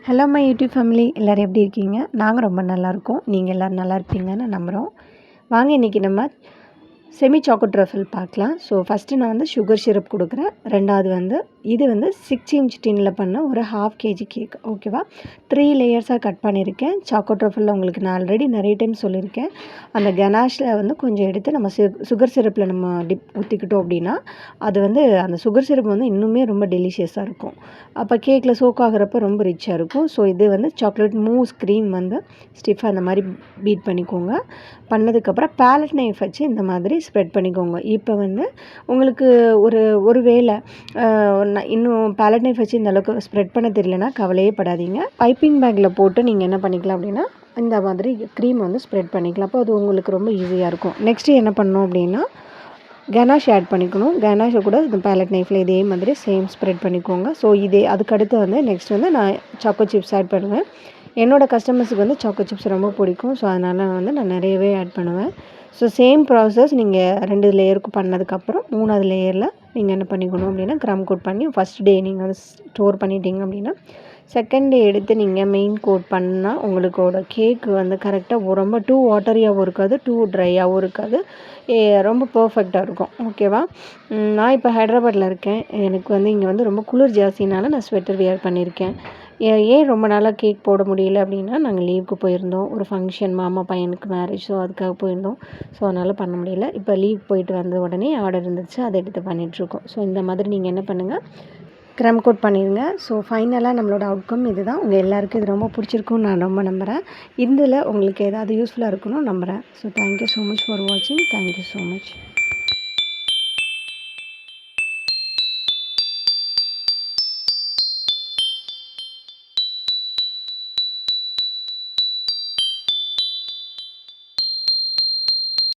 Hello my YouTube family, எல்லோரும் எப்படி இருக்கீங்க? நாங்கள் ரொம்ப நல்லாயிருக்கோம். நீங்கள் எல்லோரும் நல்லா இருப்பீங்கன்னு நம்புகிறோம். வாங்க இன்றைக்கி நம்ம செமி சாக்கோ ட்ரஃபிள் பார்க்கலாம். ஸோ ஃபஸ்ட்டு நான் வந்து சுகர் சிரப் கொடுக்குறேன். ரெண்டாவது வந்து இது வந்து 6 இன்ச் டின்னில் பண்ண ஒரு 1/2 kg கேக். ஓகேவா? 3 லேயர்ஸாக கட் பண்ணியிருக்கேன். சாக்கோ ட்ரஃபிளில் உங்களுக்கு நான் ஆல்ரெடி நிறைய டைம் சொல்லியிருக்கேன். அந்த கனாஷில் வந்து கொஞ்சம் எடுத்து நம்ம சுகர் சிரப்பில் நம்ம ஊற்றிக்கிட்டோம் அப்படின்னா அது வந்து அந்த சுகர் சிரப் வந்து இன்னுமே ரொம்ப டெலிஷியஸாக இருக்கும். அப்போ கேக்கில் சோக் ஆகிறப்ப ரொம்ப ரிச்சாக இருக்கும். ஸோ இது வந்து சாக்லேட் மூஸ் க்ரீம் வந்து ஸ்டிஃபாக இந்த மாதிரி பீட் பண்ணிக்கோங்க. பண்ணதுக்கப்புறம் பேலட் நைஃப் வச்சு இந்த மாதிரி ஸ்ப்ரெட் பண்ணிக்கோங்க. இப்போ வந்து உங்களுக்கு ஒரு வேளை இன்னும் பேலட் நைஃப் வச்சு இந்த அளவுக்கு ஸ்ப்ரெட் பண்ண தெரியலனா கவலையே படாதீங்க. பைப்பிங் பேக்கில் போட்டு நீங்கள் என்ன பண்ணிக்கலாம் அப்படின்னா இந்த மாதிரி க்ரீம் வந்து ஸ்ப்ரெட் பண்ணிக்கலாம். அப்போ அது உங்களுக்கு ரொம்ப ஈஸியாக இருக்கும். நெக்ஸ்ட்டு என்ன பண்ணணும் அப்படின்னா கனாஷ் ஆட் பண்ணிக்கணும். கனாஷை கூட இந்த பேலட் நைஃப்பில் இதே மாதிரி சேம் ஸ்ப்ரெட் பண்ணிக்கோங்க. ஸோ அதுக்கடுத்து வந்து நெக்ஸ்ட் வந்து நான் சாக்கோ சிப்ஸ் ஆட் பண்ணுவேன். என்னோடய கஸ்டமர்ஸுக்கு வந்து சாக்கோ சிப்ஸ் ரொம்ப பிடிக்கும். ஸோ அதனால் வந்து நான் நிறையவே ஆட் பண்ணுவேன். ஸோ சேம் ப்ராசஸ் நீங்கள் 2 லேயருக்கு பண்ணதுக்கப்புறம் 3வது லேயரில் நீங்கள் என்ன பண்ணிக்கணும் அப்படின்னா க்ரம் கோட் பண்ணி ஃபஸ்ட் டே நீங்கள் வந்து ஸ்டோர் பண்ணிட்டீங்க அப்படின்னா செகண்ட் டே எடுத்து நீங்கள் மெயின் கோட் பண்ணால் உங்களுக்கோட கேக்கு வந்து கரெக்டாக ரொம்ப டூ வாட்டரியாகவும் இருக்காது, டூ ட்ரையாகவும் இருக்காது, ரொம்ப பர்ஃபெக்டாக இருக்கும். ஓகேவா? நான் இப்போ ஹைதராபாத்தில் இருக்கேன். எனக்கு வந்து இங்கே வந்து ரொம்ப குளிர் ஜாஸ்தினால நான் ஸ்வெட்டர் வியர் பண்ணியிருக்கேன். ஏன் ரொம்ப நாளாக கேக் போட முடியல அப்படின்னா நாங்கள் லீவுக்கு போயிருந்தோம். ஒரு ஃபங்க்ஷன், மாமா பையனுக்கு மேரேஜ். ஸோ அதுக்காக போயிருந்தோம். ஸோ அதனால் பண்ண முடியல. இப்போ லீவ் போயிட்டு வந்த உடனே ஆர்டர் இருந்துச்சு, அதை எடுத்து பண்ணிகிட்ருக்கோம். ஸோ இந்த மாதிரி நீங்கள் என்ன பண்ணுங்கள், க்ரம் கோட் பண்ணிடுங்க. ஸோ ஃபைனலாக நம்மளோட அவுட்கம் இது தான். உங்கள் எல்லாருக்கும் இது ரொம்ப பிடிச்சிருக்குன்னு நான் ரொம்ப நம்புகிறேன். இதில் உங்களுக்கு ஏதாவது யூஸ்ஃபுல்லாக இருக்கணும்னு நம்புகிறேன். So thank you so much for வாட்சிங். Thank you so much.